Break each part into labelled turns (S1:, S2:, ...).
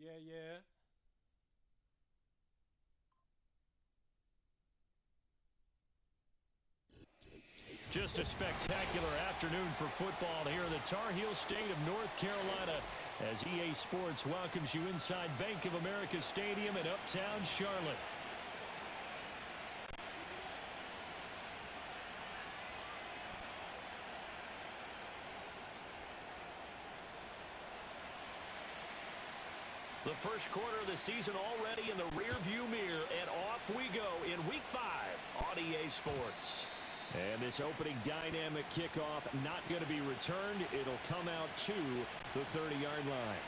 S1: Yeah.
S2: Just a spectacular afternoon for football here in the Tar Heel state of North Carolina as EA Sports welcomes you inside Bank of America Stadium in Uptown Charlotte. The first quarter of the season already in the rearview mirror, and off we go in Week 5 on EA Sports. And this opening dynamic kickoff not going to be returned. It'll come out to the 30-yard line.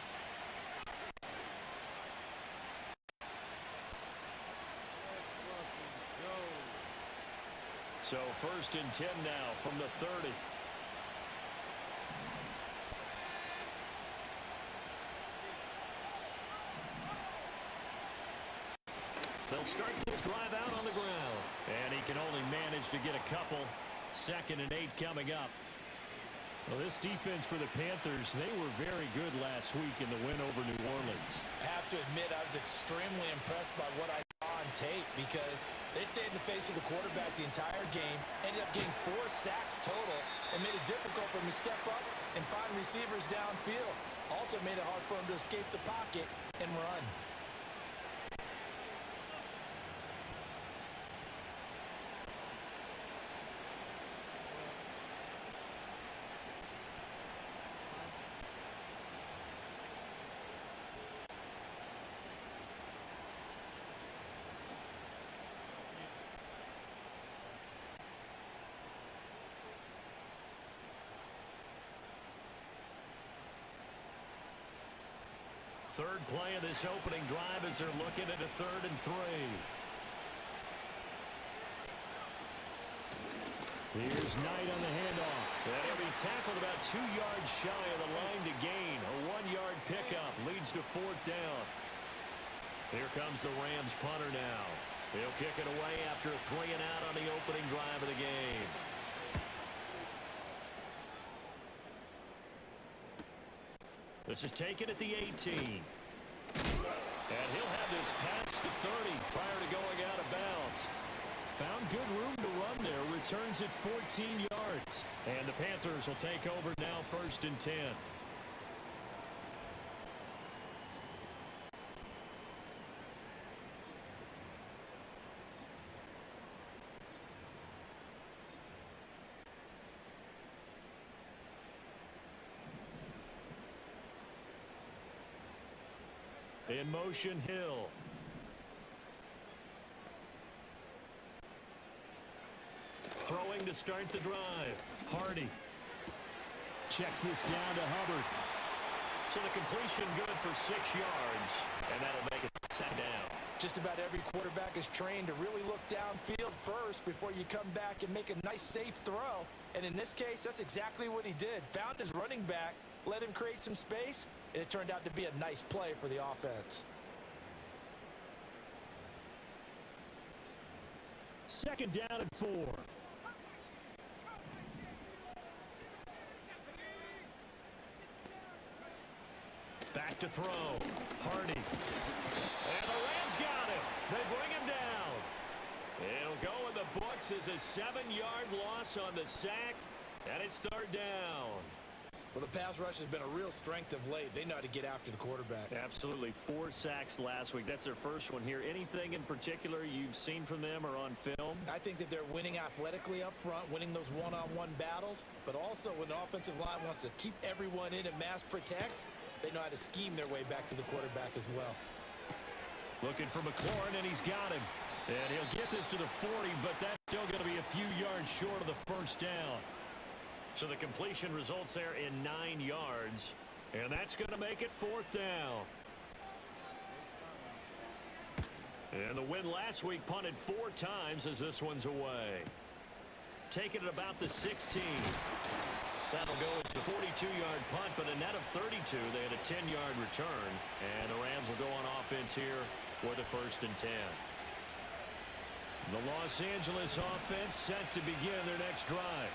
S2: So 1st and 10 now from the 30. They'll start this drive out on the ground. And he can only manage to get a couple. 2nd and 8 coming up. Well, this defense for the Panthers, they were very good last week in the win over New Orleans.
S3: I have to admit, I was extremely impressed by what I saw on tape because they stayed in the face of the quarterback the entire game, ended up getting 4 sacks total, and made it difficult for him to step up and find receivers downfield. Also made it hard for him to escape the pocket and run.
S2: Third play of this opening drive as they're looking at a 3rd and 3. Here's Knight on the handoff. And he'll be tackled about 2 yards shy of the line to gain. A 1-yard pickup leads to 4th down. Here comes the Rams punter now. He'll kick it away after a 3 and out on the opening drive of the game. This is taken at the 18. And he'll have this past the 30 prior to going out of bounds. Found good room to run there. Returns it 14 yards. And the Panthers will take over now 1st and 10. In motion, Hill. Throwing to start the drive. Hardy. Checks this down to Hubbard. So the completion good for 6 yards. And that'll make it 2nd down.
S3: Just about every quarterback is trained to really look downfield first before you come back and make a nice, safe throw. And in this case, that's exactly what he did. Found his running back, let him create some space, and it turned out to be a nice play for the offense.
S2: 2nd down and 4. Back to throw. Hardy. And the Rams got him. They bring him down. It'll go in the books as a 7-yard loss on the sack, and it's 3rd down.
S3: Well, the pass rush has been a real strength of late. They know how to get after the quarterback.
S2: Absolutely. 4 sacks last week. That's their first one here. Anything in particular you've seen from them or on film?
S3: I think that they're winning athletically up front, winning those one-on-one battles, but also when the offensive line wants to keep everyone in and mass protect, they know how to scheme their way back to the quarterback as well.
S2: Looking for McLaurin, and he's got him. And he'll get this to the 40, but that's still going to be a few yards short of the 1st down. So the completion results there in 9 yards. And that's going to make it 4th down. And the win last week punted 4 times as this one's away. Taking it about the 16. That'll go as the 42-yard punt, but a net of 32. They had a 10-yard return. And the Rams will go on offense here for the 1st and 10. The Los Angeles offense set to begin their next drive.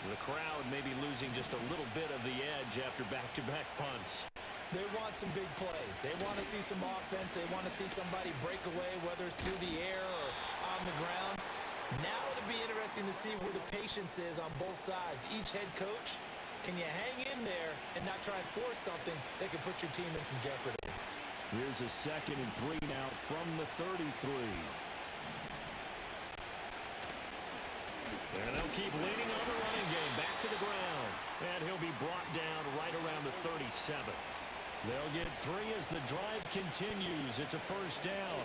S2: The crowd may be losing just a little bit of the edge after back-to-back punts.
S3: They want some big plays. They want to see some offense. They want to see somebody break away, whether it's through the air or on the ground. Now it'll be interesting to see where the patience is on both sides. Each head coach, can you hang in there and not try and force something that could put your team in some jeopardy?
S2: Here's a 2nd and 3 now from the 33. And they'll keep leaning on the running game. Back to the ground. And he'll be brought down right around the 37. They'll get 3 as the drive continues. It's a first down.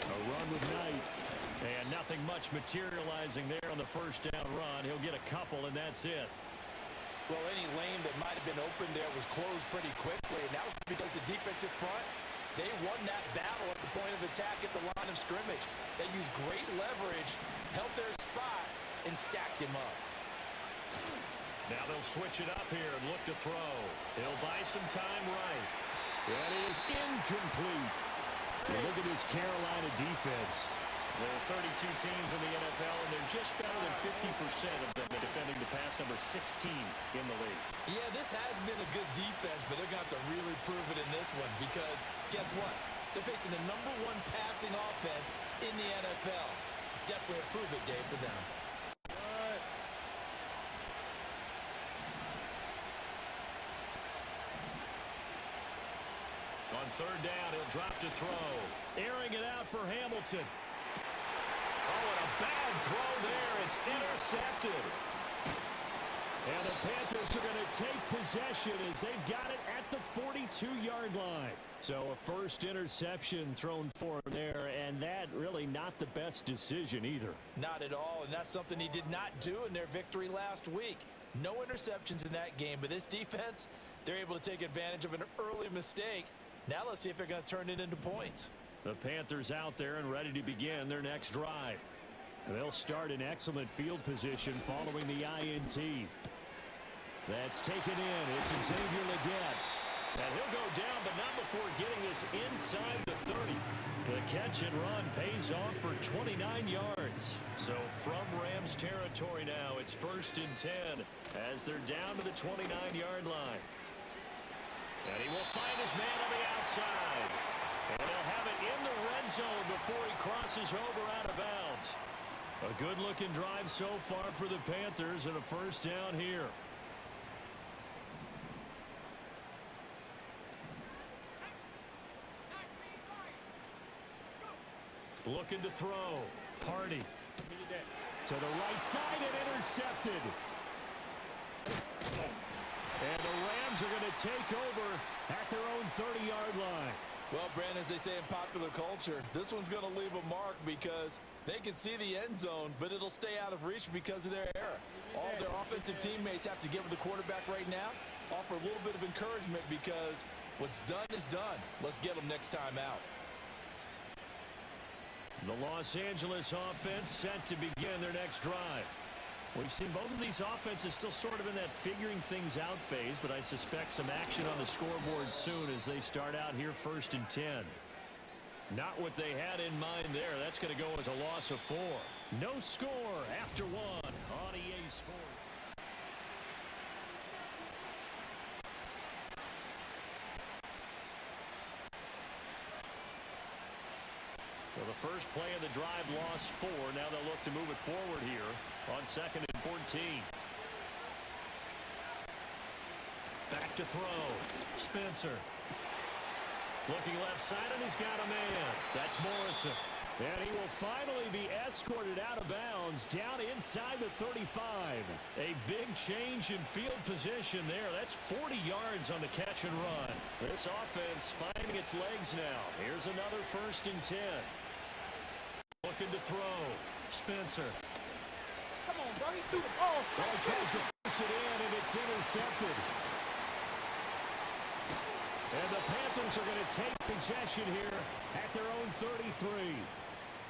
S2: A run with Knight. And nothing much materializing there on the first down run. He'll get a couple, and that's it.
S3: Well, any lane that might have been open there was closed pretty quickly, and that was because the defensive front, they won that battle at the point of attack at the line of scrimmage. They used great leverage, held their spot, and stacked him up.
S2: Now they'll switch it up here and look to throw. He'll buy some time right. That is incomplete. Look at this Carolina defense. There are 32 teams in the NFL, and they're just better than 50% of them at defending the pass, number 16 in the league.
S3: Yeah, this has been a good defense, but they're going to have to really prove it in this one because guess what? They're facing the #1 passing offense in the NFL. It's definitely a prove-it day for them.
S2: On 3rd down, he'll drop to throw. Airing it out for Hamilton. Oh, and a bad throw there. It's intercepted. And the Panthers are going to take possession as they've got it at the 42-yard line. So a first interception thrown for him there, and that really not the best decision either.
S3: Not at all, and that's something he did not do in their victory last week. No interceptions in that game, but this defense, they're able to take advantage of an early mistake. Now let's see if they're going to turn it into points.
S2: The Panthers out there and ready to begin their next drive. They'll start in excellent field position following the INT. That's taken in. It's Xavier Legette. And he'll go down, but not before getting this inside the 30. The catch and run pays off for 29 yards. So from Rams territory now, it's 1st and 10 as they're down to the 29-yard line. And he will find his man on the outside. And he'll have it in the red zone before he crosses over out of bounds. A good-looking drive so far for the Panthers and a first down here. Looking to throw. Hardy. To the right side and intercepted. And the Rams are going to take over at their own 30-yard line.
S3: Well, Brandon, as they say in popular culture, this one's going to leave a mark because they can see the end zone, but it'll stay out of reach because of their error. All their offensive teammates have to give the quarterback right now, offer a little bit of encouragement because what's done is done. Let's get them next time out.
S2: The Los Angeles offense set to begin their next drive. We've seen both of these offenses still sort of in that figuring things out phase, but I suspect some action on the scoreboard soon as they start out here 1st and 10. Not what they had in mind there. That's going to go as a loss of 4. No score after 1 on EA Sports. Well, the first play of the drive lost 4. Now they'll look to move it forward here on 2nd and 14. Back to throw. Spencer. Looking left side, and he's got a man. That's Morrison. And he will finally be escorted out of bounds down inside the 35. A big change in field position there. That's 40 yards on the catch and run. This offense finding its legs now. Here's another 1st and 10. Looking to throw. Spencer.
S1: Come on, bro. He threw the ball.
S2: Well, he tries to force it in, and it's intercepted. And the Panthers are going to take possession here at their own 33.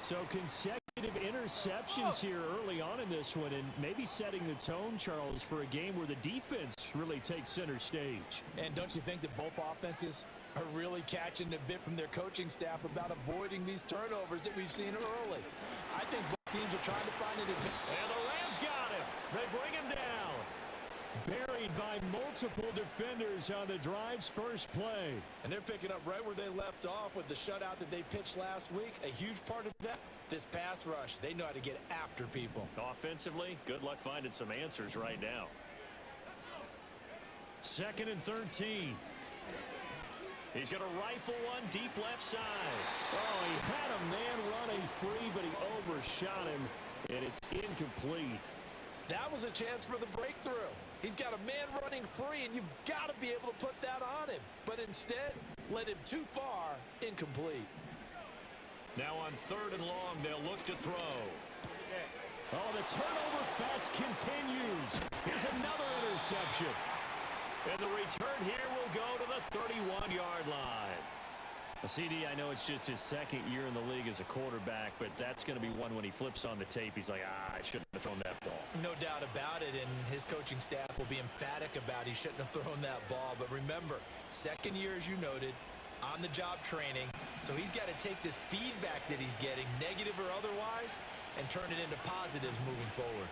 S2: So consecutive Interceptions here early on in this one, and maybe setting the tone, Charles, for a game where the defense really takes center stage.
S3: And don't you think that both offenses are really catching a bit from their coaching staff about avoiding these turnovers that we've seen early? I think both teams are trying to find an advantage.
S2: And the Rams got him. They bring him down. Buried by multiple defenders on the drive's first play.
S3: And they're picking up right where they left off with the shutout that they pitched last week. A huge part of that, this pass rush. They know how to get after people.
S2: Offensively, good luck finding some answers right now. 2nd and 13. He's going to rifle one deep left side. Oh, he had a man running free, but he overshot him, and it's incomplete.
S3: That was a chance for the breakthrough. He's got a man running free, and you've got to be able to put that on him. But instead, led him too far, incomplete.
S2: Now on 3rd and long, they'll look to throw. Oh, the turnover fest continues. Here's another interception. And the return here will go to the 31-yard line. CD, I know it's just his 2nd year in the league as a quarterback, but that's going to be one when he flips on the tape. He's like, I shouldn't have thrown that ball.
S3: No doubt about it, and his coaching staff will be emphatic about he shouldn't have thrown that ball. But remember, 2nd year, as you noted, on-the-job training. So he's got to take this feedback that he's getting, negative or otherwise, and turn it into positives moving forward.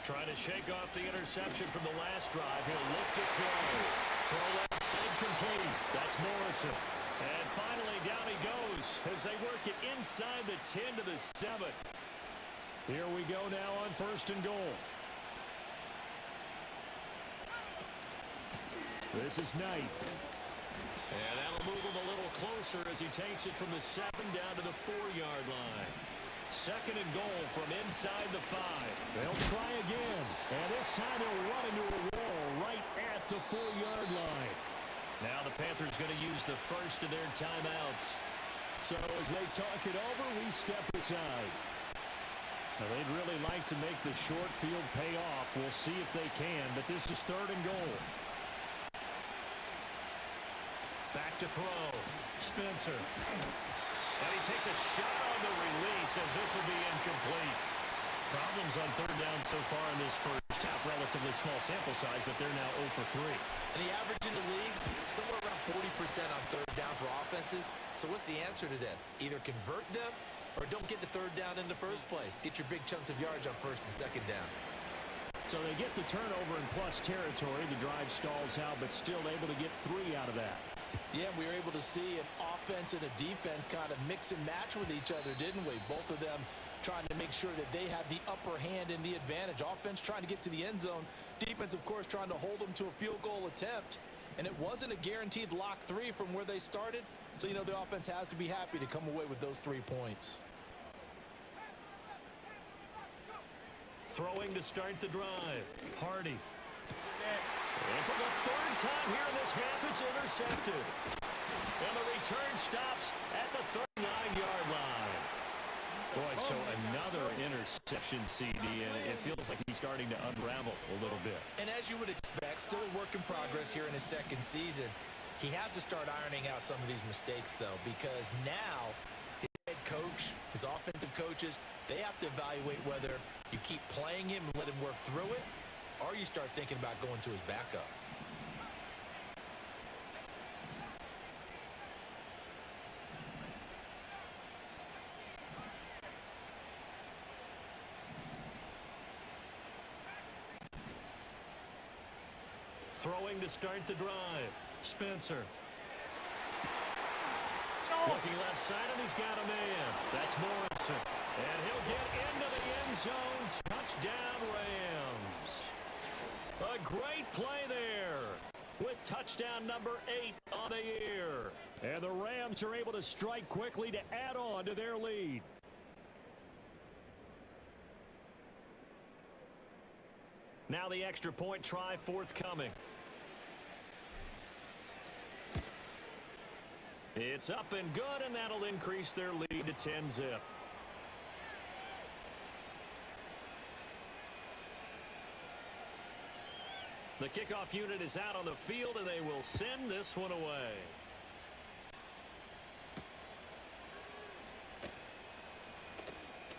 S2: Trying to shake off the interception from the last drive. He'll look to throw. Throw left side complete. That's Morrison. And finally, down he goes as they work it inside the 10 to the 7. Here we go now on 1st and goal. This is Knight. And that'll move him a little closer as he takes it from the 7 down to the 4-yard line. 2nd and goal from inside the 5. They'll try again. And this time they'll run into a wall right at the 4-yard line. Now the Panthers going to use the first of their timeouts. So as they talk it over, we step aside. Now they'd really like to make the short field pay off. We'll see if they can, but this is 3rd and goal. Back to throw. Spencer. And he takes a shot on the release as this will be incomplete. Problems on 3rd down so far in this first half. Relatively small sample size, but they're now 0 for 3.
S3: And the average in the league, somewhere around 40% on 3rd down for offenses. So what's the answer to this? Either convert them or don't get to 3rd down in the first place. Get your big chunks of yards on 1st and 2nd down.
S2: So they get the turnover in plus territory. The drive stalls out, but still able to get 3 out of that.
S3: Yeah, we were able to see an offense and a defense kind of mix and match with each other, didn't we? Both of them trying to make sure that they have the upper hand and the advantage. Offense trying to get to the end zone. Defense, of course, trying to hold them to a field goal attempt. And it wasn't a guaranteed lock 3 from where they started. So, you know, the offense has to be happy to come away with those 3 points.
S2: Throwing to start the drive. Hardy. And for the 3rd time here in this half, it's intercepted. And the return stops at the 39-yard line. Boy, so another interception, CD, and it feels like he's starting to unravel a little bit.
S3: And as you would expect, still a work in progress here in his 2nd season. He has to start ironing out some of these mistakes, though, because now his head coach, his offensive coaches, they have to evaluate whether you keep playing him and let him work through it, or you start thinking about going to his backup.
S2: Throwing to start the drive. Spencer. Looking left side, and he's got a man. That's Morrison. And he'll get into the end zone. Touchdown, Rams. A great play there with touchdown number 8 on the year. And the Rams are able to strike quickly to add on to their lead. Now the extra point try forthcoming. It's up and good, and that'll increase their lead to 10-zip. The kickoff unit is out on the field, and they will send this one away.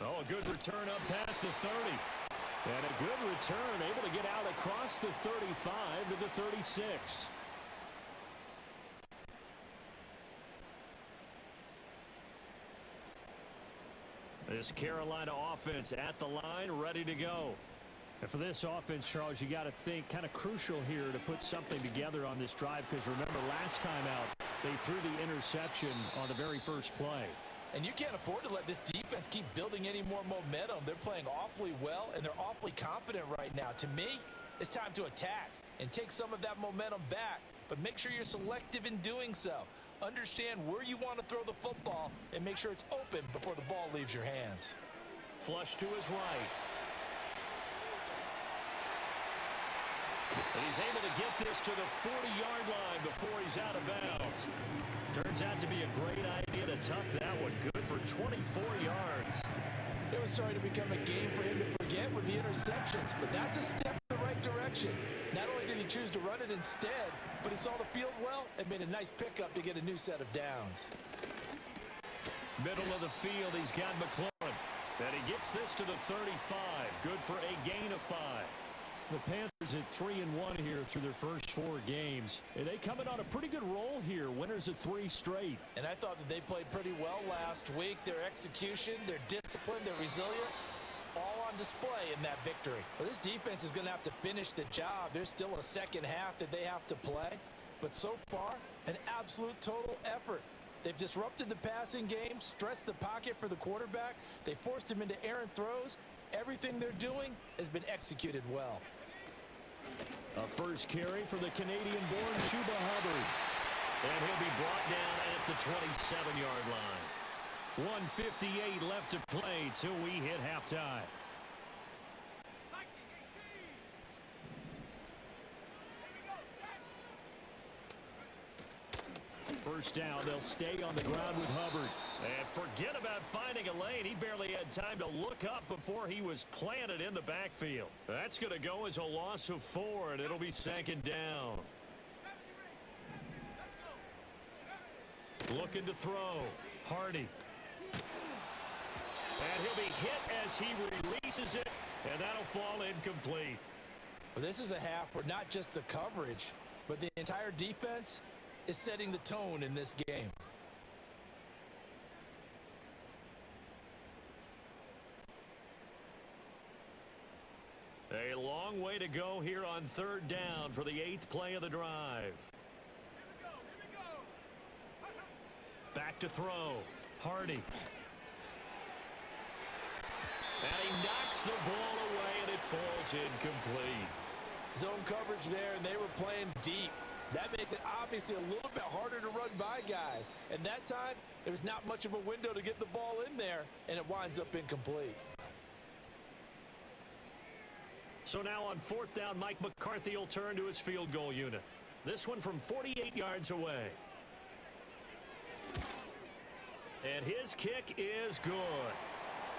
S2: Oh, a good return up past the 30. And a good return, able to get out across the 35 to the 36. This Carolina offense at the line, ready to go. And for this offense, Charles, you got to think kind of crucial here to put something together on this drive, because remember, last time out, they threw the interception on the very first play.
S3: And you can't afford to let this defense keep building any more momentum. They're playing awfully well, and they're awfully confident right now. To me, it's time to attack and take some of that momentum back, but make sure you're selective in doing so. Understand where you want to throw the football and make sure it's open before the ball leaves your hands.
S2: Flush to his right. And he's able to get this to the 40-yard line before he's out of bounds. Turns out to be a great idea to tuck that one. Good for 24 yards.
S3: It was starting to become a game for him to forget with the interceptions, but that's a step in the right direction. Not only did he choose to run it instead, but he saw the field well and made a nice pickup to get a new set of downs.
S2: Middle of the field, he's got McLaurin. And he gets this to the 35. Good for a gain of 5. The Panthers at 3-1 here through their first 4 games. And they coming on a pretty good roll here. Winners of 3 straight.
S3: And I thought that they played pretty well last week. Their execution, their discipline, their resilience, all on display in that victory. Well, this defense is going to have to finish the job. There's still a second half that they have to play. But so far, an absolute total effort. They've disrupted the passing game, stressed the pocket for the quarterback. They forced him into errant throws. Everything they're doing has been executed well.
S2: A first carry for the Canadian-born Chuba Hubbard. And he'll be brought down at the 27-yard line. 1:58 left to play till we hit halftime. First down, they'll stay on the ground with Hubbard. And forget about finding a lane. He barely had time to look up before he was planted in the backfield. That's going to go as a loss of 4, and it'll be second down. Looking to throw. Hardy. And he'll be hit as he releases it, and that'll fall incomplete.
S3: Well, this is a half where not just the coverage, but the entire defense is setting the tone in this game.
S2: A long way to go here on third down for the 8th play of the drive. Back to throw. Hardy. And he knocks the ball away, and it falls incomplete.
S3: Zone coverage there, and they were playing deep. That makes it obviously a little bit harder to run by guys. And that time, there's not much of a window to get the ball in there, and it winds up incomplete.
S2: So now on 4th down, Mike McCarthy will turn to his field goal unit. This one from 48 yards away. And his kick is good.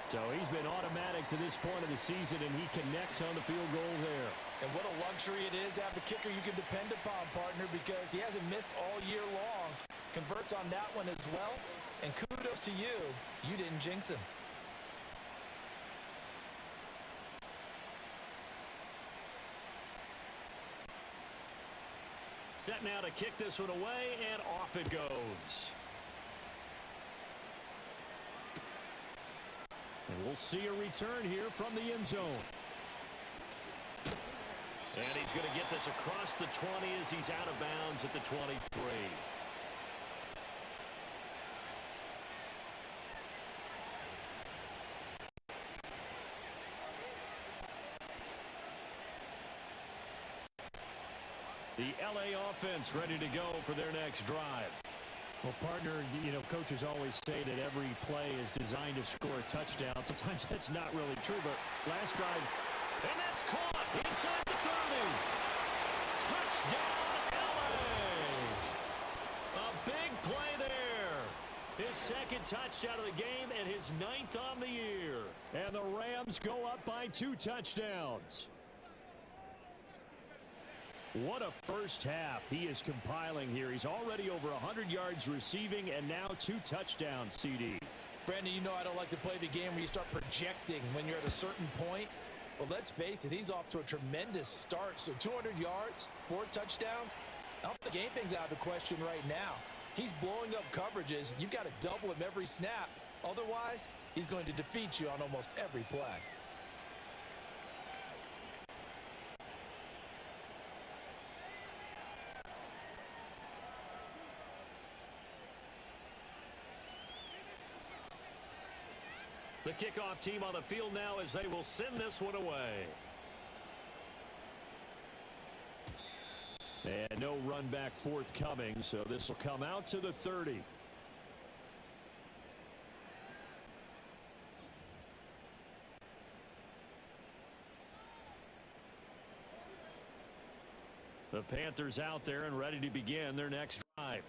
S2: So he's been automatic to this point of the season, and he connects on the field goal there.
S3: And what a luxury it is to have the kicker you can depend upon, partner, because he hasn't missed all year long. Converts on that one as well. And kudos to you. You didn't jinx him.
S2: Set now to kick this one away, and off it goes. And we'll see a return here from the end zone. And he's going to get this across the 20 as he's out of bounds at the 23. The LA offense ready to go for their next drive. Well, partner, you know, coaches always say that every play is designed to score a touchdown. Sometimes that's not really true, but last drive, and that's caught inside the 30. Touchdown, LA! A big play there. His second touchdown of the game and his 9th on the year. And the Rams go up by 2 touchdowns. What a first half he is compiling here. He's already over 100 yards receiving and now 2 touchdowns, CD.
S3: Brandon, you know I don't like to play the game where you start projecting when you're at a certain point. Well, let's face it, he's off to a tremendous start. So 200 yards, 4 touchdowns. I don't think anything's out of the question right now. He's blowing up coverages. You've got to double him every snap. Otherwise, he's going to defeat you on almost every play.
S2: The kickoff team on the field now as they will send this one away. And no run back forthcoming, so this will come out to the 30. The Panthers out there and ready to begin their next drive.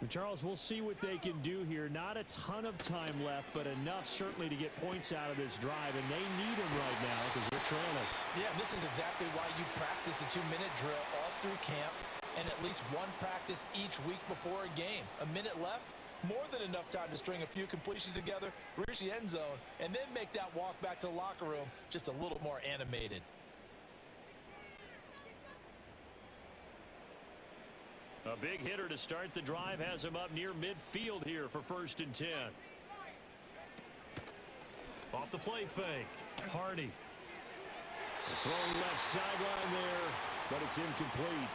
S2: Charles, we'll see what they can do here. Not a ton of time left, but enough certainly to get points out of this drive, and they need them right now because they're trailing.
S3: Yeah, this is exactly why you practice a 2-minute drill all through camp and at least one practice each week before a game. A minute left, more than enough time to string a few completions together, reach the end zone, and then make that walk back to the locker room just a little more animated.
S2: A big hitter to start the drive has him up near midfield here for 1st and 10. Off the play fake. Hardy. Throwing left sideline there, but it's incomplete.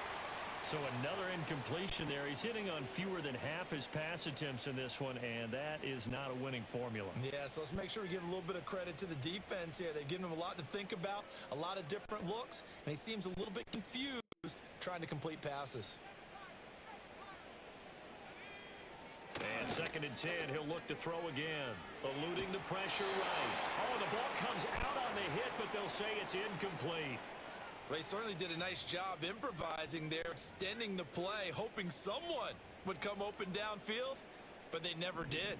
S2: So another incompletion there. He's hitting on fewer than half his pass attempts in this one, and that is not a winning formula.
S3: Yeah, so let's make sure we give a little bit of credit to the defense here. They've given him a lot to think about, a lot of different looks, and he seems a little bit confused trying to complete passes.
S2: And 2nd and 10, he'll look to throw again. Eluding the pressure right. Oh, the ball comes out on the hit, but they'll say it's incomplete.
S3: Well, he certainly did a nice job improvising there, extending the play, hoping someone would come open downfield, but they never did.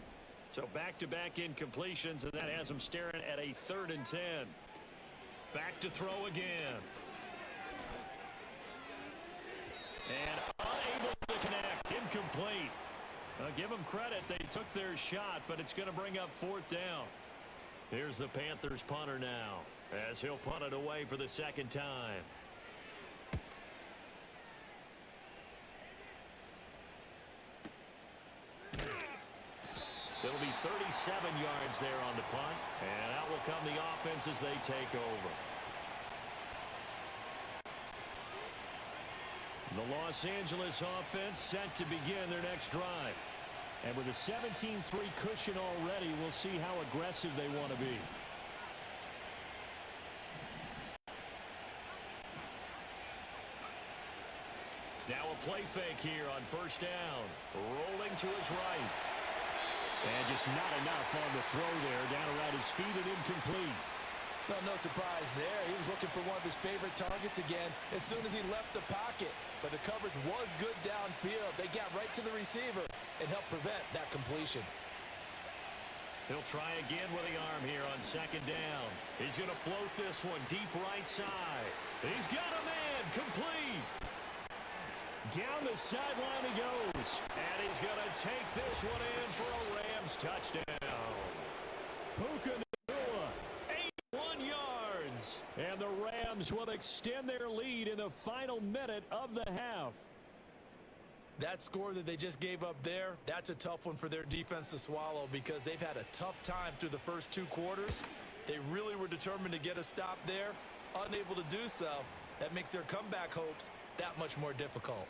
S2: So back-to-back incompletions, and that has him staring at a 3rd and 10. Back to throw again. And unable to connect. Incomplete. Give them credit. They took their shot, but it's going to bring up 4th down. Here's the Panthers punter now, as he'll punt it away for the 2nd time. It'll be 37 yards there on the punt, and out will come the offense as they take over. The Los Angeles offense set to begin their next drive. And with a 17-3 cushion already, we'll see how aggressive they want to be. Now a play fake here on 1st down. Rolling to his right. And just not enough on the throw there. Down around his feet and incomplete.
S3: Well, no surprise there. He was looking for one of his favorite targets again as soon as he left the pocket. But the coverage was good downfield. They got right to the receiver and helped prevent that completion.
S2: He'll try again with the arm here on 2nd down. He's going to float this one deep right side. He's got a man. Complete. Down the sideline he goes. And he's going to take this one in for a Rams touchdown. Puka Nacua, 81 yards. And the Rams will extend their lead in the final minute of the half.
S3: That score that they just gave up there, that's a tough one for their defense to swallow because they've had a tough time through the first 2 quarters. They really were determined to get a stop there, unable to do so. That makes their comeback hopes that much more difficult.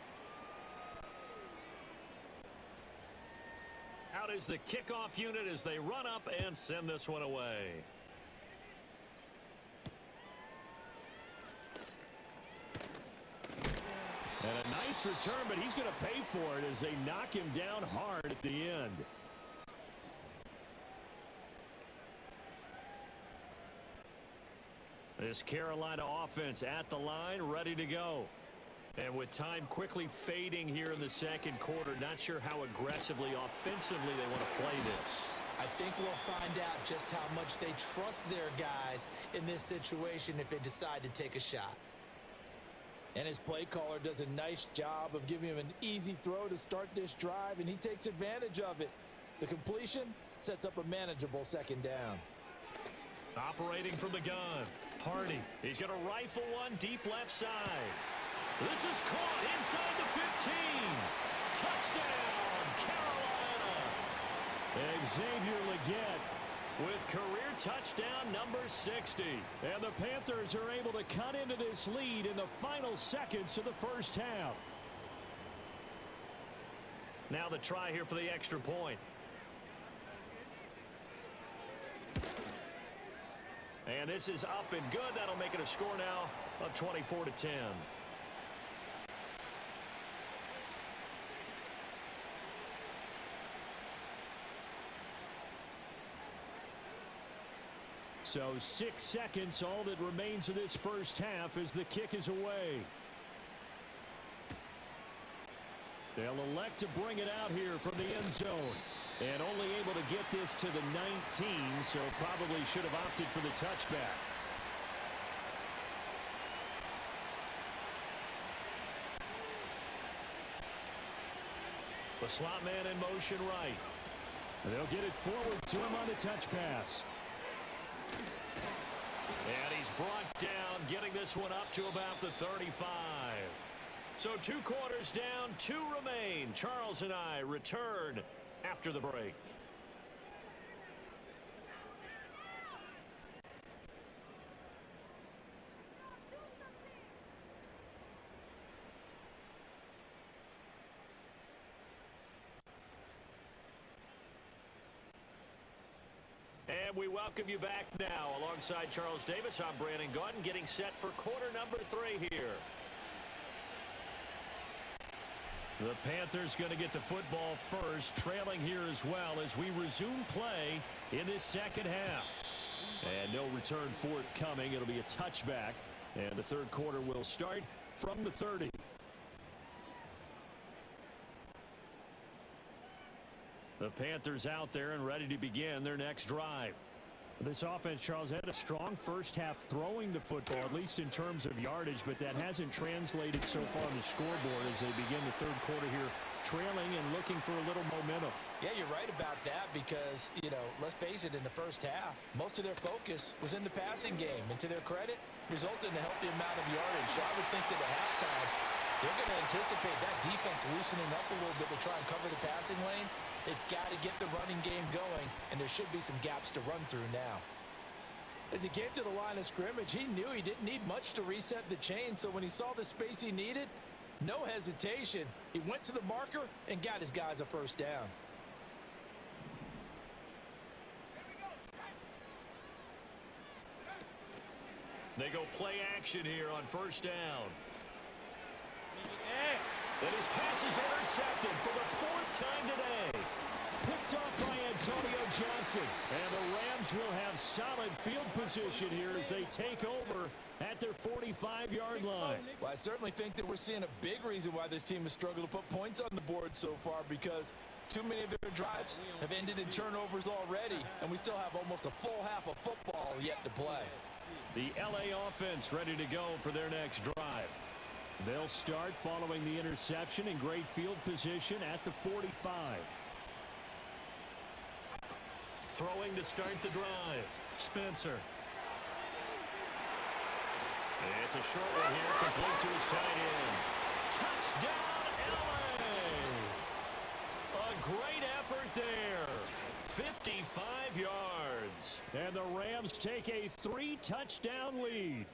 S2: Out is the kickoff unit as they run up and send this one away. And a nice return, but he's going to pay for it as they knock him down hard at the end. This Carolina offense at the line, ready to go. And with time quickly fading here in the 2nd quarter, not sure how aggressively, offensively they want to play this.
S3: I think we'll find out just how much they trust their guys in this situation if they decide to take a shot. And his play caller does a nice job of giving him an easy throw to start this drive, and he takes advantage of it. The completion, Sets up a manageable second down.
S2: Operating from the gun. Hardy. He's going to rifle one deep left side. This is caught inside the 15. Touchdown, Carolina. Xavier Legette with career touchdown number 60. And the Panthers are able to cut into this lead in the final seconds of the first half. Now the try here for the extra point. And this is up and good. That'll make it a score now of 24-10. So 6 seconds, all that remains of this first half as the kick is away. They'll elect to bring it out here from the end zone. And only able to get this to the 19, so probably should have opted for the touchback. The slot man in motion right. They'll get it forward to him on the touch pass. And he's brought down, getting this one up to about the 35. So 2 quarters down, 2 remain. Charles and I return after the break. And we welcome you back now. Alongside Charles Davis, I'm Brandon Gaudin, getting set for quarter number 3 here. The Panthers going to get the football first, trailing here as well as we resume play in this second half. And no return forthcoming. It'll be a touchback, and the third quarter will start from the 30. The Panthers out there and ready to begin their next drive. This offense, Charles, had a strong first half throwing the football, at least in terms of yardage, but that hasn't translated so far on the scoreboard as they begin the third quarter here, trailing and looking for a little momentum.
S3: Yeah, you're right about that because, let's face it, in the first half, most of their focus was in the passing game. And to their credit, resulted in a healthy amount of yardage. So I would think that at halftime, they're going to anticipate that defense loosening up a little bit to try and cover the passing lanes. They've got to get the running game going, and there should be some gaps to run through now. As he came to the line of scrimmage, he knew he didn't need much to reset the chain, so when he saw the space he needed, no hesitation. He went to the marker and got his guys a first down.
S2: They go play action here on first down. And his pass is intercepted for the 4th time today. Picked off by Antonio Johnson. And the Rams will have solid field position here as they take over at their 45-yard line.
S3: Well, I certainly think that we're seeing a big reason why this team has struggled to put points on the board so far, because too many of their drives have ended in turnovers already, and we still have almost a full half of football yet to play.
S2: The LA offense ready to go for their next drive. They'll start following the interception in great field position at the 45. Throwing to start the drive. Spencer. It's a short one here, complete to his tight end. Touchdown, LA! A great effort there. 55 yards. And the Rams take a 3-touchdown lead.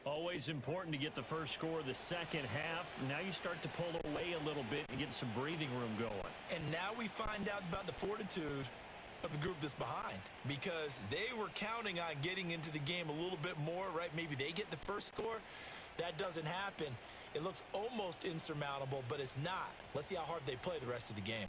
S2: Always important to get the first score of the second half. Now you start to pull away a little bit and get some breathing room going.
S3: And now we find out about the fortitude of the group that's behind, because they were counting on getting into the game a little bit more, right? Maybe they get the first score. That doesn't happen. It looks almost insurmountable, but it's not. Let's see how hard they play the rest of the game.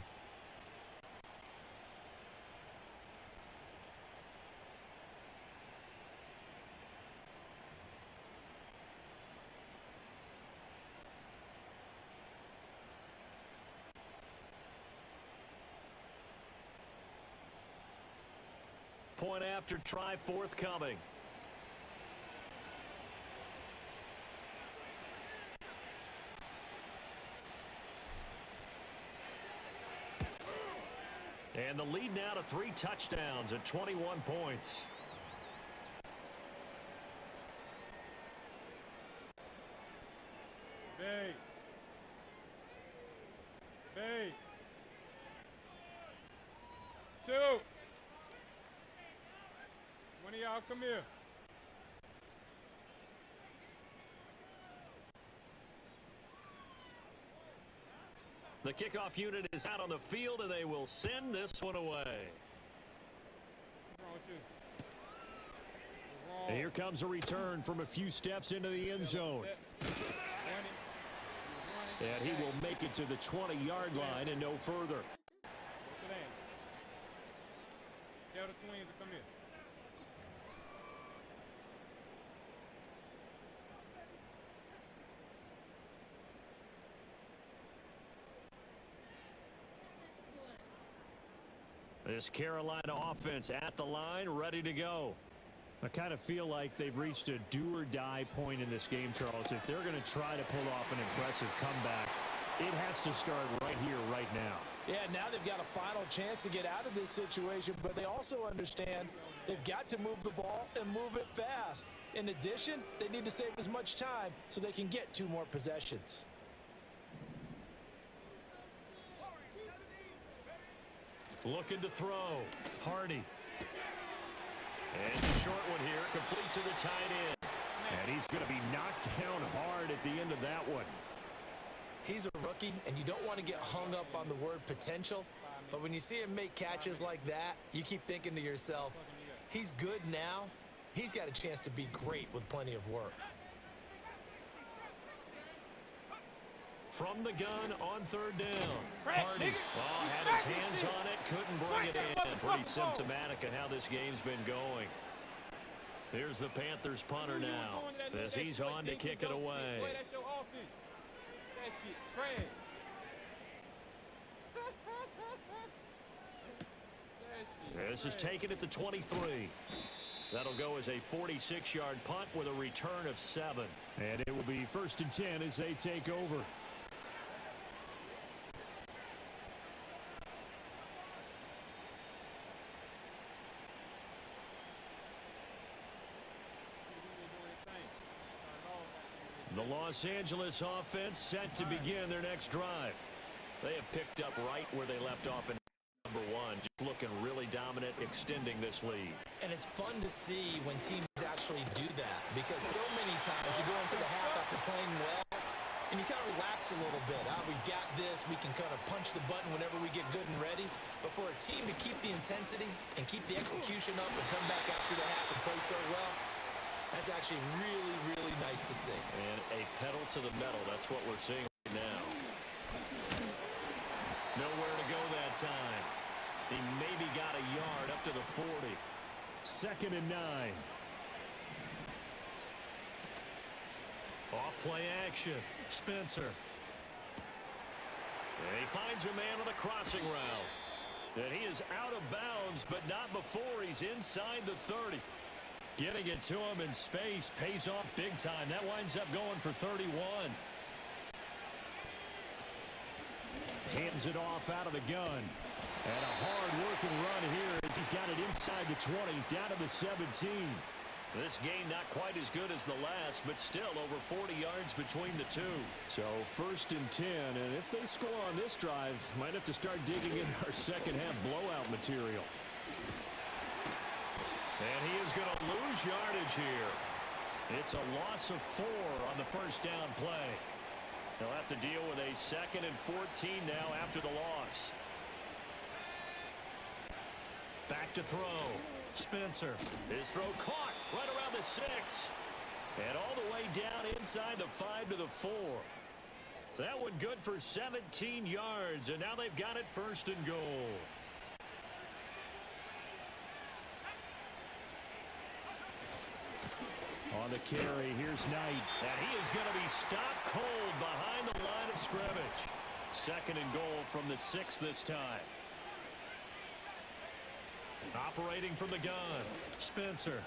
S2: Point after try forthcoming. And the lead now to 3 touchdowns at 21 points.
S1: Bait. Bait. 2. One of y'all come here.
S2: The kickoff unit is out on the field, and they will send this one away.
S1: What's wrong with you? What's wrong?
S2: And here comes a return from a few steps into the end zone. And he will make it to the 20-yard line and no further.
S1: Tell the twins to come here.
S2: This Carolina offense at the line, ready to go. I kind of feel like they've reached a do-or-die point in this game, Charles. If they're going to try to pull off an impressive comeback, it has to start right here, right now.
S3: Yeah, now they've got a final chance to get out of this situation, but they also understand they've got to move the ball and move it fast. In addition, they need to save as much time so they can get 2 more possessions.
S2: Looking to throw. Hardy. And it's a short one here, complete to the tight end. And he's going to be knocked down hard at the end of that one.
S3: He's a rookie, and you don't want to get hung up on the word potential. But when you see him make catches like that, you keep thinking to yourself, he's good now. He's got a chance to be great with plenty of work.
S2: From the gun on 3rd down. Hardy had his hands on it, couldn't bring it in. Pretty symptomatic of how this game's been going. Here's the Panthers punter now as he's on to kick it away.
S1: That's your offense. That shit trash.
S2: This is taken at the 23. That'll go as a 46-yard punt with a return of 7.
S4: And it will be 1st and 10 as they take over.
S2: The Los Angeles offense set to begin their next drive. They have picked up right where they left off in number 1, just looking really dominant, extending this lead.
S3: And it's fun to see when teams actually do that, because so many times you go into the half after playing well, and you kind of relax a little bit. We've got this. We can kind of punch the button whenever we get good and ready. But for a team to keep the intensity and keep the execution up and come back after the half and play so well, that's actually really, really nice to see.
S2: And a pedal to the metal. That's what we're seeing right now. Nowhere to go that time. He maybe got a yard up to the 40.
S4: 2nd and 9.
S2: Off play action. Spencer. And he finds a man on the crossing route. And he is out of bounds, but not before he's inside the 30. Getting it to him in space pays off big time. That winds up going for 31.
S4: Hands it off out of the gun. And a hard-working run here as he's got it inside the 20, down to the 17.
S2: This game not quite as good as the last, but still over 40 yards between the two.
S4: So 1st and 10, and if they score on this drive, might have to start digging in our second-half blowout material.
S2: And he is going to lose yardage here. It's a loss of 4 on the 1st down play. They'll have to deal with a 2nd and 14 now after the loss. Back to throw. Spencer. His throw caught right around the 6. And all the way down inside the 5 to the 4. That one good for 17 yards. And now they've got it 1st and goal.
S4: On the carry, here's Knight.
S2: And he is going to be stopped cold behind the line of scrimmage. 2nd and goal from the 6 this time. Operating from the gun. Spencer.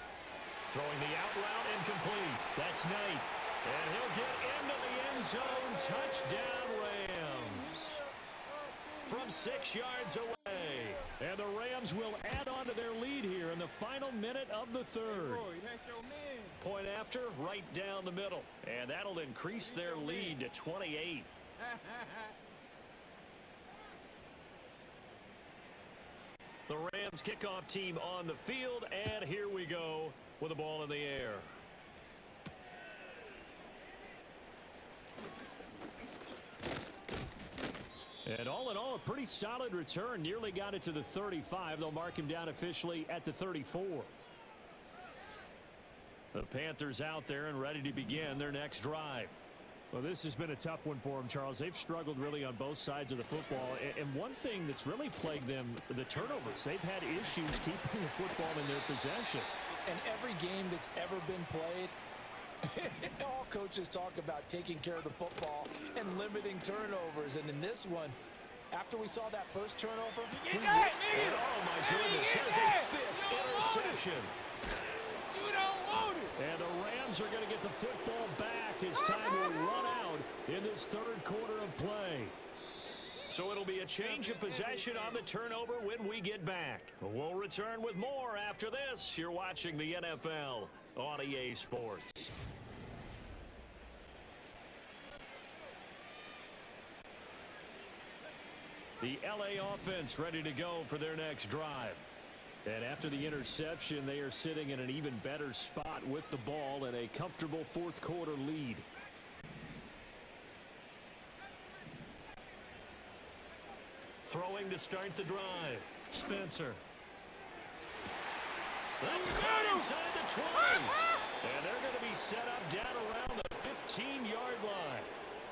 S2: Throwing the out route incomplete. That's Knight. And he'll get into the end zone. Touchdown Rams. From 6 yards away.
S4: And the Rams will add on to their lead here in the final minute of the third.
S1: Roy, that's your man.
S2: Point after, right down the middle. And that'll increase their lead to 28. The Rams kickoff team on the field, and here we go with the ball in the air. And all in all, a pretty solid return. Nearly got it to the 35. They'll mark him down officially at the 34. The Panthers out there and ready to begin their next drive.
S4: Well, this has been a tough one for them, Charles. They've struggled really on both sides of the football. And one thing that's really plagued them, the turnovers. They've had issues keeping the football in their possession.
S3: And every game that's ever been played, all coaches talk about taking care of the football and limiting turnovers. And in this one, after we saw that first turnover,
S2: oh my goodness, there's a fifth interception.
S1: You don't want it.
S4: And the Rams are going to get the football back as time will run out in this third quarter of play.
S2: So it'll be a change of possession on the turnover when we get back. We'll return with more after this. You're watching the NFL on EA Sports. The LA offense ready to go for their next drive. And after the interception, they are sitting in an even better spot with the ball and a comfortable fourth quarter lead. Throwing to start the drive. Spencer. That's caught inside the 20. And they're going to be set up down around the 15-yard line.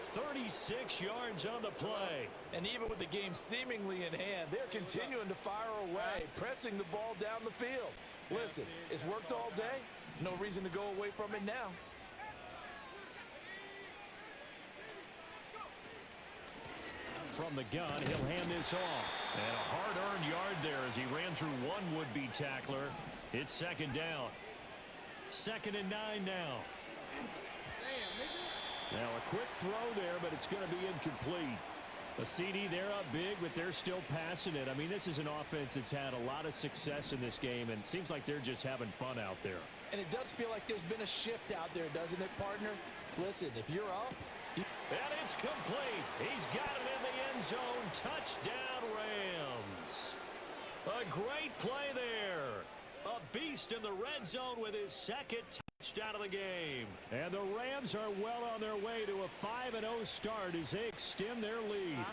S2: 36 yards on the play.
S3: And even with the game seemingly in hand, they're continuing to fire away, pressing the ball down the field. Listen, it's worked all day. No reason to go away from it now.
S4: From the gun, he'll hand this off.
S2: And a hard-earned yard there as he ran through one would-be tackler. It's second down. 2nd and 9 now.
S4: Now a quick throw there, but it's going to be incomplete. A CD, they're up big, but they're still passing it. I mean, this is an offense that's had a lot of success in this game, and it seems like they're just having fun out there.
S3: And it does feel like there's been a shift out there, doesn't it, partner? Listen, if you're up...
S2: And it's complete. He's got it in the end zone. Touchdown, Rams. A great play there. A beast in the red zone with his second touchdown of the game.
S4: And the Rams are well on their way to a 5-0 start as they extend their lead.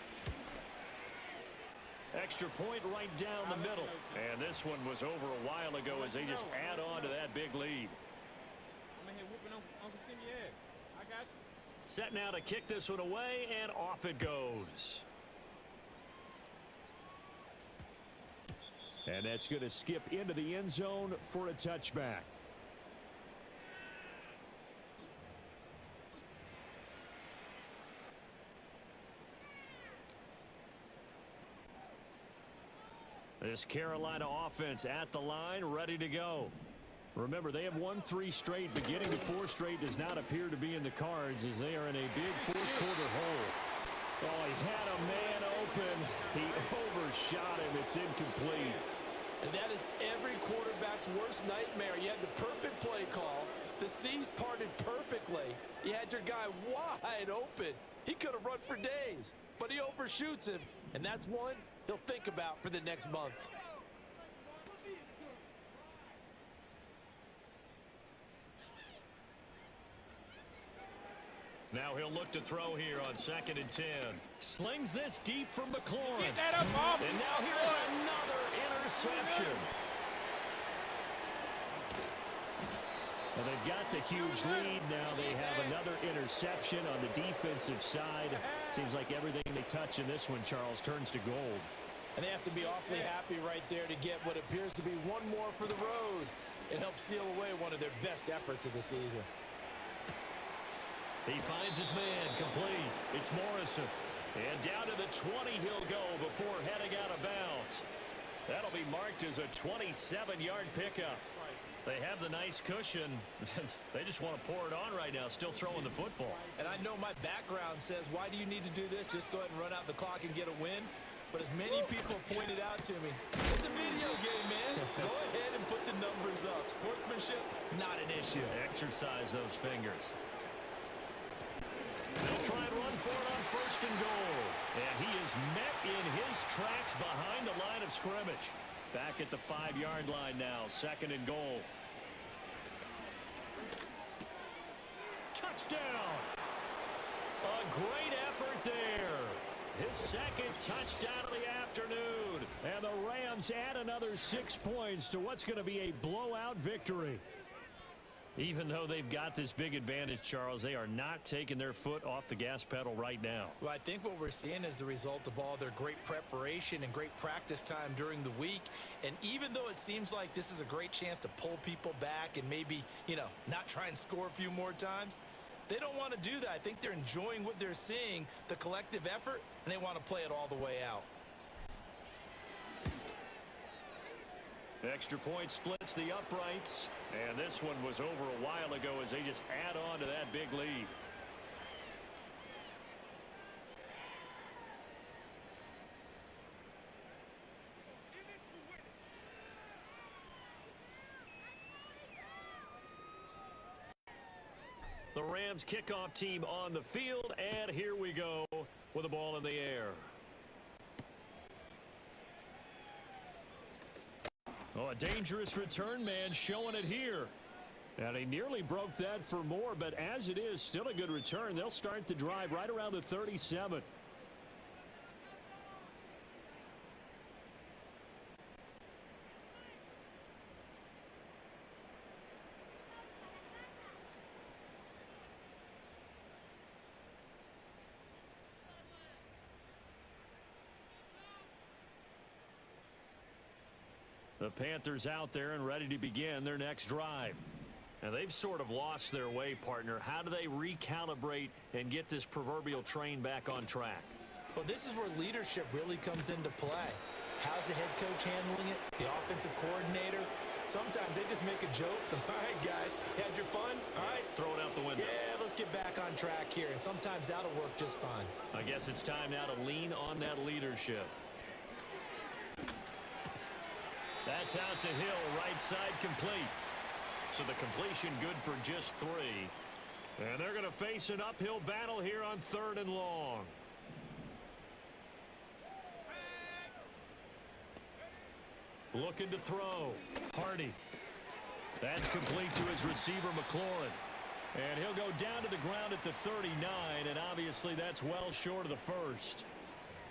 S2: Extra point right down the middle. And this one was over a while ago as they just add on to that big lead.
S1: I'm here whooping Uncle Timmy ass. I got you.
S2: Set now to kick this one away, and off it goes.
S4: And that's going to skip into the end zone for a touchback.
S2: This Carolina offense at the line, ready to go.
S4: Remember, they have won 3 straight. Beginning to 4 straight does not appear to be in the cards as they are in a big fourth quarter hole. Oh, he had a man open. He overshot him. It's incomplete.
S3: And that is every quarterback's worst nightmare. You had the perfect play call. The C's parted perfectly. You had your guy wide open. He could have run for days, but he overshoots him. And that's one he'll think about for the next month.
S2: Now he'll look to throw here on 2nd and 10. Slings this deep from McLaurin.
S1: Get that up, Bob.
S2: And now here's another interception.
S4: Well, they've got the huge lead. Now they have another interception on the defensive side. Seems like everything they touch in this one, Charles, turns to gold.
S3: And they have to be awfully happy right there to get what appears to be one more for the road. It helps seal away one of their best efforts of the season.
S2: He finds his man complete. It's Morrison. And down to the 20 he'll go before heading out of bounds. That'll be marked as a 27-yard pickup. They have the nice cushion. They just want to pour it on right now, still throwing the football.
S3: And I know my background says, why do you need to do this? Just go ahead and run out the clock and get a win. but as many people pointed out to me, it's a video game, man. Go ahead and put the numbers up. Sportsmanship, not an issue.
S2: Exercise those fingers. They'll try and run for it on 1st and goal. And he is met in his tracks behind the line of scrimmage. Back at the 5-yard line now, 2nd and goal. Touchdown! A great effort there. His 2nd touchdown of the afternoon.
S4: And the Rams add another 6 points to what's going to be a blowout victory.
S2: Even though they've got this big advantage, Charles, they are not taking their foot off the gas pedal right now.
S3: Well, I think what we're seeing is the result of all their great preparation and great practice time during the week. And even though it seems like this is a great chance to pull people back and maybe, not try and score a few more times, they don't want to do that. I think they're enjoying what they're seeing, the collective effort, and they want to play it all the way out.
S2: Extra point splits the uprights. And this one was over a while ago as they just add on to that big lead. The Rams kickoff team on the field, and here we go with the ball in the air.
S4: Oh, a dangerous return man showing it here. And he nearly broke that for more, but as it is, still a good return. They'll start the drive right around the 37.
S2: The Panthers out there and ready to begin their next drive. And they've sort of lost their way, partner. How do they recalibrate and get this proverbial train back on track?
S3: Well, this is where leadership really comes into play. How's the head coach handling it? The offensive coordinator? Sometimes they just make a joke. All right, guys, had your fun? All right.
S2: Throw it out the window.
S3: Yeah, let's get back on track here. And sometimes that'll work just fine.
S2: I guess it's time now to lean on that leadership. That's out to Hill, right side complete. So the completion good for just 3. And they're going to face an uphill battle here on 3rd and long. Looking to throw. Hardy. That's complete to his receiver, McLaurin. And he'll go down to the ground at the 39, and obviously that's well short of the first.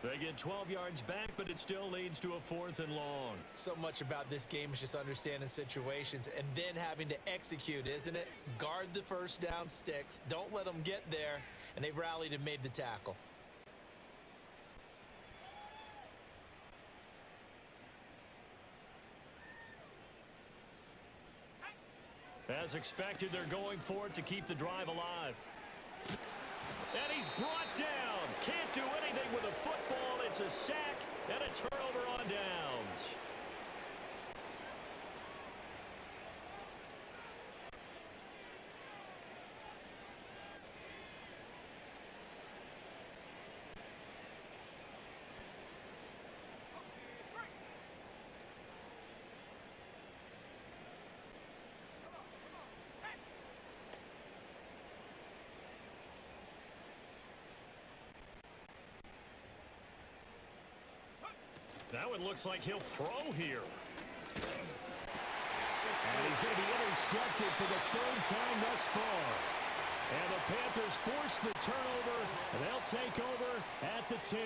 S2: They get 12 yards back, but it still leads to a 4th and long.
S3: So much about this game is just understanding situations and then having to execute, isn't it? Guard the first down sticks. Don't let them get there. And they rallied and made the tackle.
S2: As expected, they're going for it to keep the drive alive. And he's brought down. Can't do anything with a football. It's a sack and a turnover on downs. Now it looks like he'll throw here.
S4: And he's going to be intercepted for the 3rd time thus far. And the Panthers force the turnover, and they'll take over at the 10.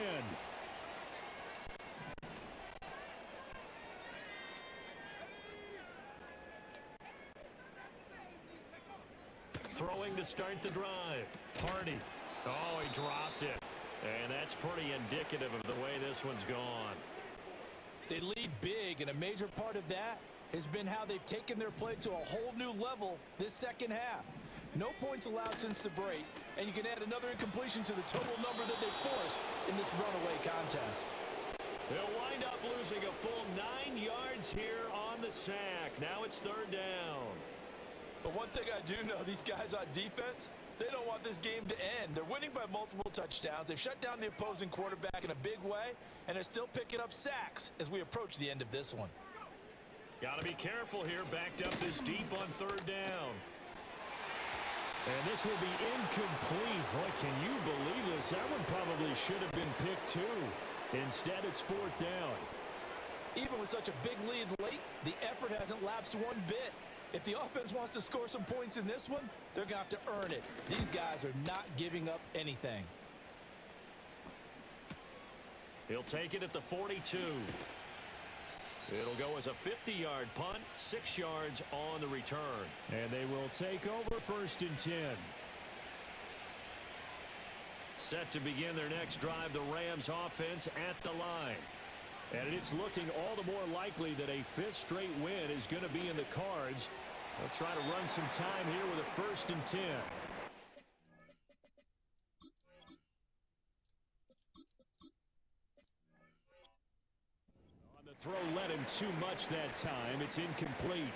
S2: Throwing to start the drive. Hardy. Oh, he dropped it. And that's pretty indicative of the way this one's gone.
S3: They lead big, and a major part of that has been how they've taken their play to a whole new level this second half. No points allowed since the break, and you can add another incompletion to the total number that they forced in this runaway contest.
S2: They'll wind up losing a full 9 yards here on the sack. Now it's 3rd down.
S3: But one thing I do know, these guys on defense, They don't want this game to end. They're winning by multiple touchdowns. They've shut down the opposing quarterback in a big way, and they're still picking up sacks as we approach the end of this one.
S2: Got to be careful here, backed up this deep on third down.
S4: And this will be incomplete. Boy, can you believe this? That one probably should have been picked too. Instead, it's fourth down.
S3: Even with such a big lead late, the effort hasn't lapsed one bit. If the offense wants to score some points in this one, they're going to have to earn it. These guys are not giving up anything.
S2: He'll take it at the 42. It'll go as a 50-yard punt, 6 yards on the return.
S4: And they will take over first and 10.
S2: Set to begin their next drive, the Rams offense at the line. And it's looking all the more likely that a 5th straight win is going to be in the cards. They'll try to run some time here with a first and 10. Throw led him too much that time. It's incomplete.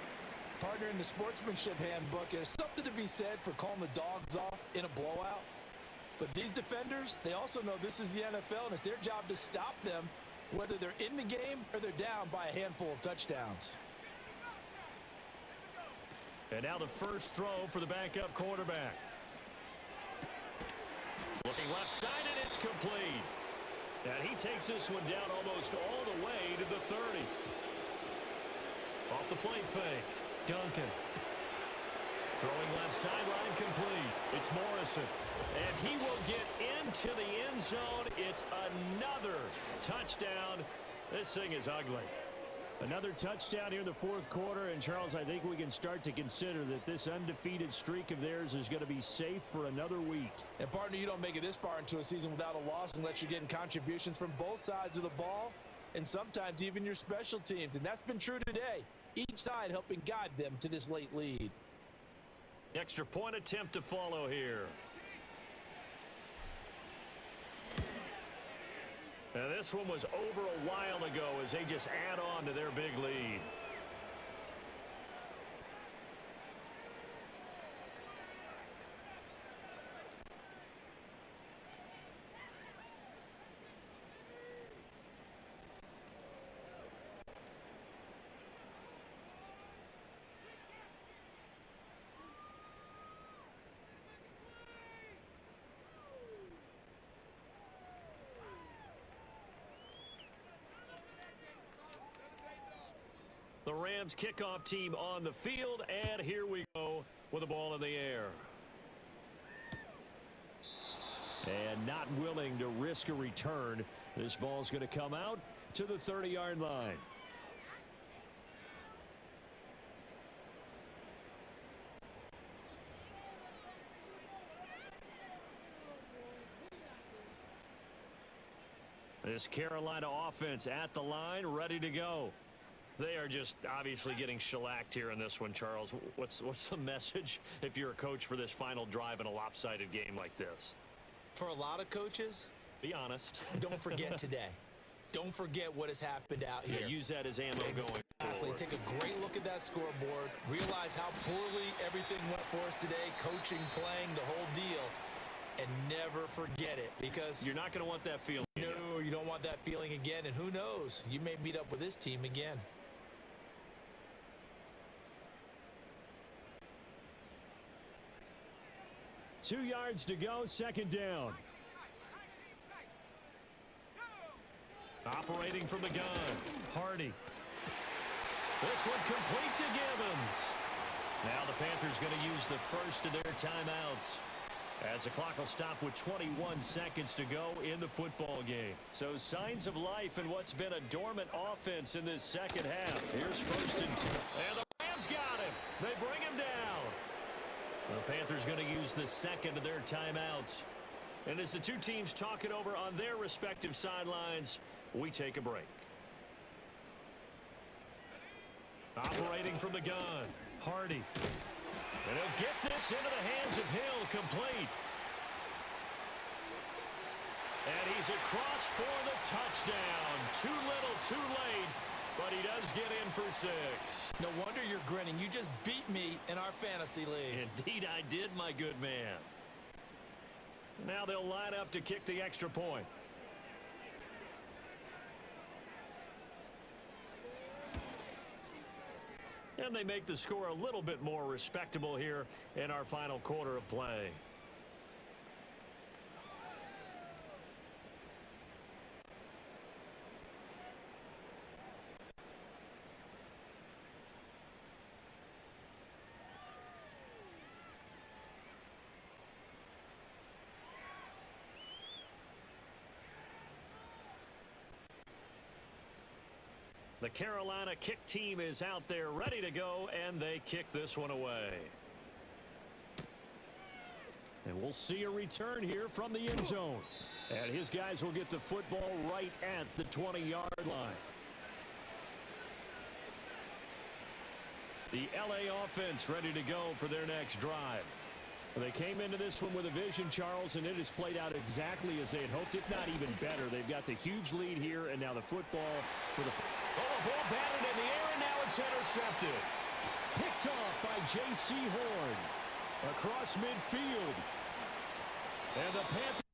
S3: Partner, in the sportsmanship handbook, there's something to be said for calling the dogs off in a blowout. But these defenders, they also know this is the NFL, and it's their job to stop them, whether they're in the game or they're down by a handful of touchdowns.
S2: And now the first throw for the backup quarterback. Looking left side, and it's complete. And he takes this one down almost all the way to the 30. Off the play fake. Duncan. Throwing left sideline complete. It's Morrison. And he will get into the end zone. It's another touchdown. This thing is ugly.
S4: Another touchdown here in the fourth quarter. And, Charles, I think we can start to consider that this undefeated streak of theirs is going to be safe for another week.
S3: And, partner, you don't make it this far into a season without a loss unless you're getting contributions from both sides of the ball and sometimes even your special teams. And that's been true today. Each side helping guide them to this late lead.
S2: Extra point attempt to follow here. Now, this one was over a while ago as they just add on to their big lead. The Rams kickoff team on the field, and here we go with the ball in the air.
S4: And not willing to risk a return. This ball's going to come out to the 30-yard line.
S2: This Carolina offense at the line, ready to go. They are just obviously getting shellacked here in this one, Charles. What's the message if you're a coach for this final drive in a lopsided game like this?
S3: For a lot of coaches,
S2: be honest.
S3: Don't forget today. Don't forget what has happened out here.
S2: Yeah, use that as ammo going forward.
S3: Exactly. Take a great look at that scoreboard. Realize how poorly everything went for us today. Coaching, playing, the whole deal. And never forget it, because
S2: you're not going to want that feeling.
S3: No, you don't want that feeling again. And who knows? You may meet up with this team again.
S4: Two yards to go, second down.
S2: Operating from the gun, Hardy. This one complete to Gibbons. Now the Panthers going to use the first of their timeouts, as the clock will stop with 21 seconds to go in the football game. So signs of life in what's been a dormant offense in this second half. Here's first and 10. And the Rams got him. They bring him down. The Panthers going to use the second of their timeouts. And as the two teams talk it over on their respective sidelines, we take a break. Operating from the gun, Hardy. And he'll get this into the hands of Hill, complete. And he's across for the touchdown. Too little, too late, but he does get in for 6.
S3: No wonder you're grinning. You just beat me in our fantasy league.
S2: Indeed I did, my good man. Now they'll line up to kick the extra point. And they make the score a little bit more respectable here in our final quarter of play. The Carolina kick team is out there ready to go, and they kick this one away.
S4: And we'll see a return here from the end zone. And his guys will get the football right at the 20-yard line. The LA offense ready to go for their next drive. They came into this one with a vision, Charles, and it has played out exactly as they had hoped, if not even better. They've got the huge lead here, and now the football for the...
S2: Oh, the ball batted in the air, and now it's intercepted.
S4: Picked off by J.C. Horn across midfield. And the Panthers